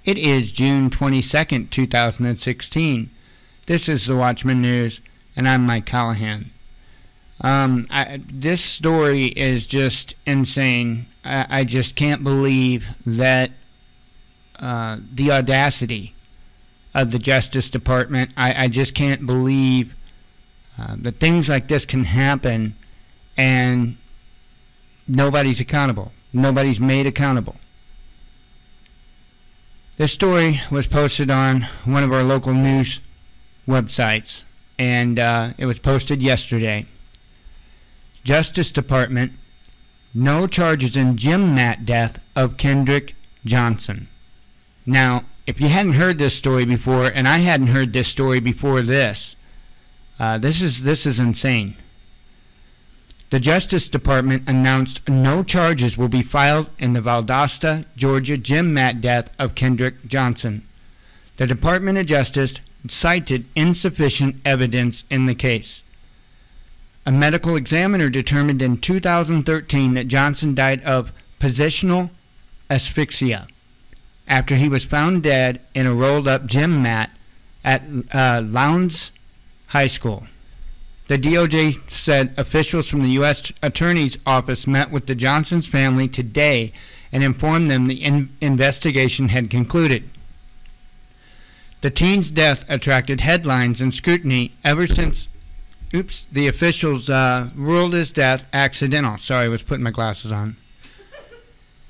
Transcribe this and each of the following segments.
It is June 22nd, 2016. This is the Watchman News, and I'm Mike Callahan. This story is just insane. I just can't believe that the audacity of the Justice Department. I just can't believe that things like this can happen and nobody's accountable. Nobody's made accountable. This story was posted on one of our local news websites, and it was posted yesterday. Justice Department, no charges in gym mat death of Kendrick Johnson. Now, if you hadn't heard this story before, and I hadn't heard this story before this is insane. The Justice Department announced no charges will be filed in the Valdosta, Georgia gym mat death of Kendrick Johnson. The Department of Justice cited insufficient evidence in the case. A medical examiner determined in 2013 that Johnson died of positional asphyxia after he was found dead in a rolled-up gym mat at Lowndes High School. The DOJ said officials from the U.S. Attorney's Office met with the Johnson's family today and informed them the investigation had concluded. The teen's death attracted headlines and scrutiny ever since the officials ruled his death accidental. Sorry, I was putting my glasses on.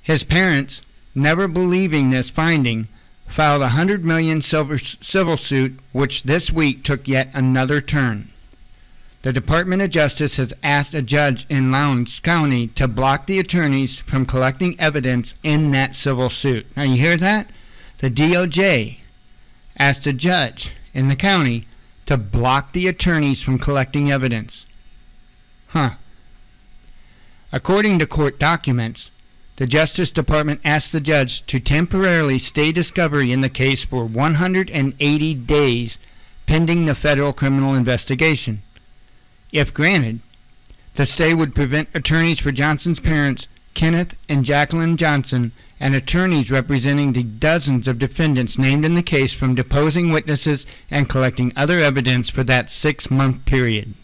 His parents, never believing this finding, filed a $100 million civil suit, which this week took yet another turn. The Department of Justice has asked a judge in Lowndes County to block the attorneys from collecting evidence in that civil suit. Now, you hear that? The DOJ asked a judge in the county to block the attorneys from collecting evidence. According to court documents, the Justice Department asked the judge to temporarily stay discovery in the case for 180 days pending the federal criminal investigation. If granted, the stay would prevent attorneys for Johnson's parents, Kenneth and Jacqueline Johnson, and attorneys representing the dozens of defendants named in the case from deposing witnesses and collecting other evidence for that 6-month period.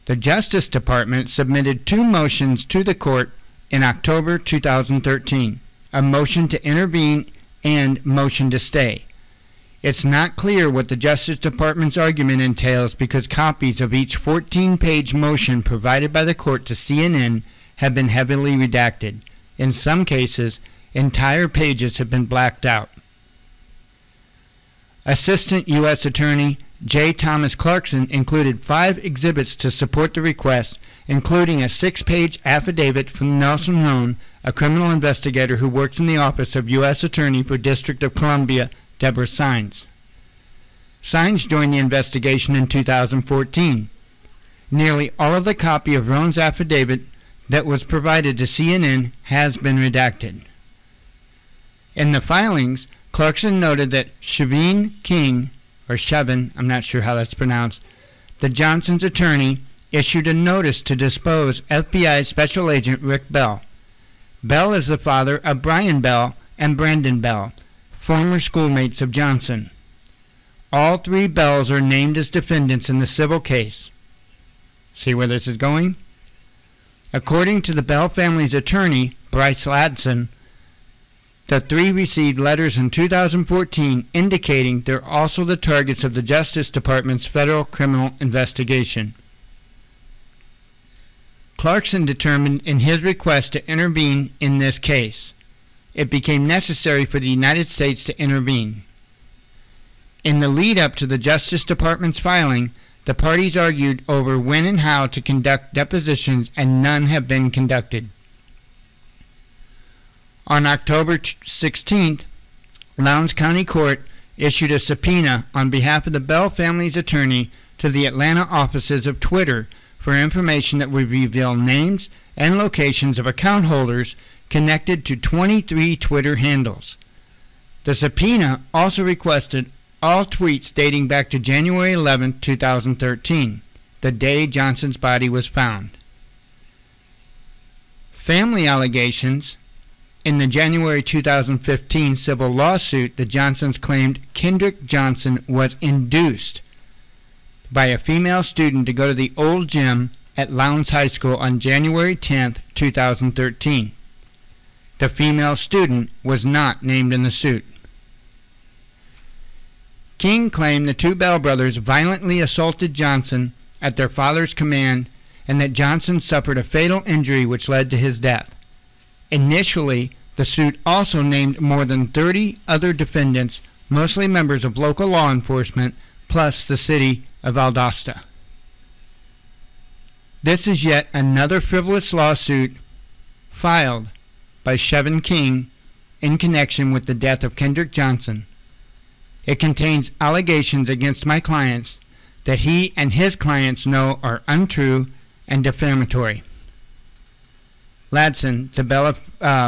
The Justice Department submitted 2 motions to the court in October 2013, a motion to intervene and motion to stay. It's not clear what the Justice Department's argument entails because copies of each 14-page motion provided by the court to CNN have been heavily redacted. In some cases, entire pages have been blacked out. Assistant U.S. Attorney J. Thomas Clarkson included 5 exhibits to support the request, including a 6-page affidavit from Nelson Roan, a criminal investigator who works in the Office of U.S. Attorney for District of Columbia, Deborah Sines. Sines joined the investigation in 2014. Nearly all of the copy of Roan's affidavit that was provided to CNN has been redacted. In the filings, Clarkson noted that Shavin King, or Chevin, I'm not sure how that's pronounced, the Johnson's attorney, issued a notice to depose FBI Special Agent Rick Bell. Bell is the father of Brian Bell and Brandon Bell, former schoolmates of Johnson. All 3 Bells are named as defendants in the civil case. See where this is going? According to the Bell family's attorney, Bryce Ladson, the 3 received letters in 2014 indicating they're also the targets of the Justice Department's federal criminal investigation. Clarkson determined in his request to intervene in this case, it became necessary for the United States to intervene. In the lead-up to the Justice Department's filing, the parties argued over when and how to conduct depositions, and none have been conducted. On October 16th, Lowndes County Court issued a subpoena on behalf of the Bell family's attorney to the Atlanta offices of Twitter for information that would reveal names and locations of account holders connected to 23 Twitter handles. The subpoena also requested all tweets dating back to January 11, 2013, the day Johnson's body was found. Family allegations In the January 2015 civil lawsuit, the Johnsons claimed Kendrick Johnson was induced by a female student to go to the old gym at Lowndes High School on January 10, 2013. The female student was not named in the suit. King claimed the two Bell brothers violently assaulted Johnson at their father's command and that Johnson suffered a fatal injury which led to his death. Initially, the suit also named more than 30 other defendants, mostly members of local law enforcement, plus the city of Valdosta. This is yet another frivolous lawsuit filed by Chevin King in connection with the death of Kendrick Johnson. It contains allegations against my clients that he and his clients know are untrue and defamatory. Ladson, the Bell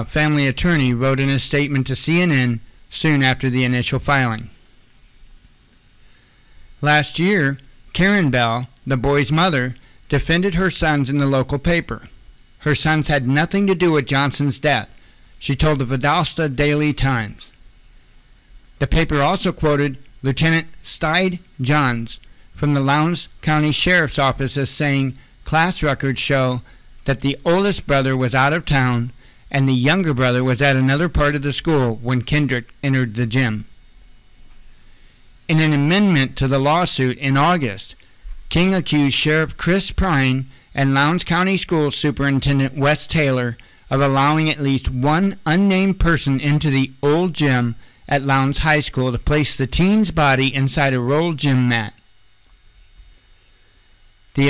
family attorney, wrote in a statement to CNN soon after the initial filing. Last year, Karen Bell, the boy's mother, defended her sons in the local paper. Her sons had nothing to do with Johnson's death, she told the Valdosta Daily Times. The paper also quoted Lieutenant Stide Johns from the Lowndes County Sheriff's Office as saying class records show that the oldest brother was out of town and the younger brother was at another part of the school when Kendrick entered the gym. In an amendment to the lawsuit in August, King accused Sheriff Chris Prine and Lowndes County School Superintendent Wes Taylor of allowing at least one unnamed person into the old gym at Lowndes High School to place the teen's body inside a rolled gym mat. The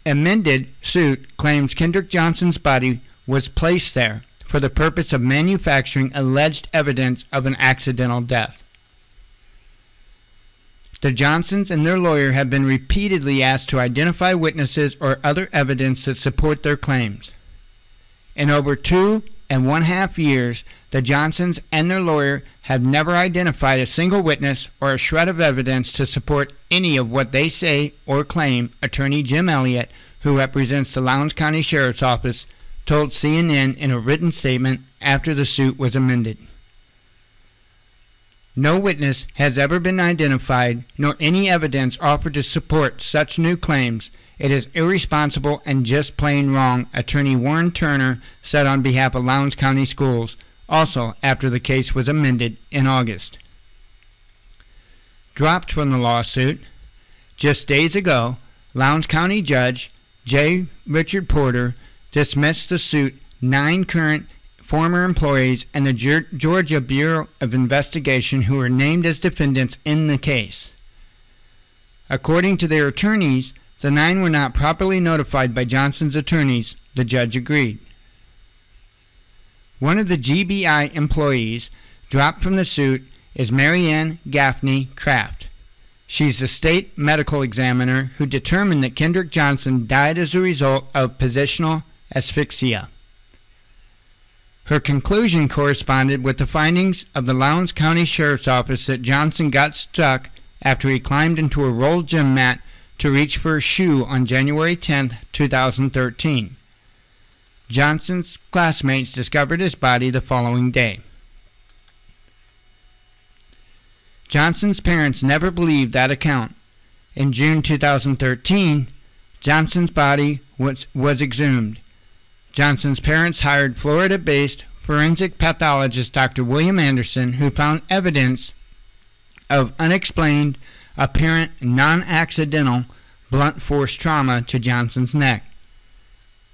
amended suit claims Kendrick Johnson's body was placed there for the purpose of manufacturing alleged evidence of an accidental death. The Johnsons and their lawyer have been repeatedly asked to identify witnesses or other evidence that support their claims. In over 2.5 years, the Johnsons and their lawyer have never identified a single witness or a shred of evidence to support any of what they say or claim. Attorney Jim Elliott, who represents the Lowndes County Sheriff's Office, told CNN in a written statement after the suit was amended. No witness has ever been identified, nor any evidence offered to support such new claims. It is irresponsible and just plain wrong, Attorney Warren Turner said on behalf of Lowndes County Schools, also after the case was amended in August. Dropped from the lawsuit, just days ago, Lowndes County Judge J. Richard Porter dismissed the suit 9 current former employees and the Georgia Bureau of Investigation who were named as defendants in the case. According to their attorneys, the 9 were not properly notified by Johnson's attorneys, the judge agreed. One of the GBI employees dropped from the suit is Marianne Gaffney Kraft. She's the state medical examiner who determined that Kendrick Johnson died as a result of positional asphyxia. Her conclusion corresponded with the findings of the Lowndes County Sheriff's Office that Johnson got stuck after he climbed into a rolled gym mat to reach for a shoe on January 10, 2013. Johnson's classmates discovered his body the following day. Johnson's parents never believed that account. In June 2013, Johnson's body was exhumed. Johnson's parents hired Florida-based forensic pathologist Dr. William Anderson, who found evidence of unexplained, apparent, non-accidental blunt force trauma to Johnson's neck.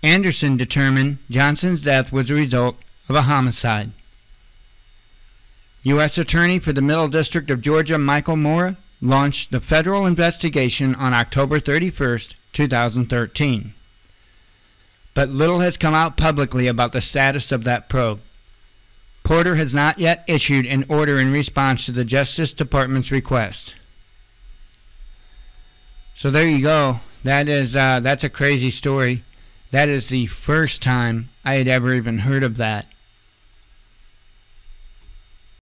Anderson determined Johnson's death was a result of a homicide. U.S. Attorney for the Middle District of Georgia Michael Moore launched the federal investigation on October 31, 2013. But little has come out publicly about the status of that probe. Porter has not yet issued an order in response to the Justice Department's request. So there you go. That's a crazy story. That is the first time I had ever even heard of that.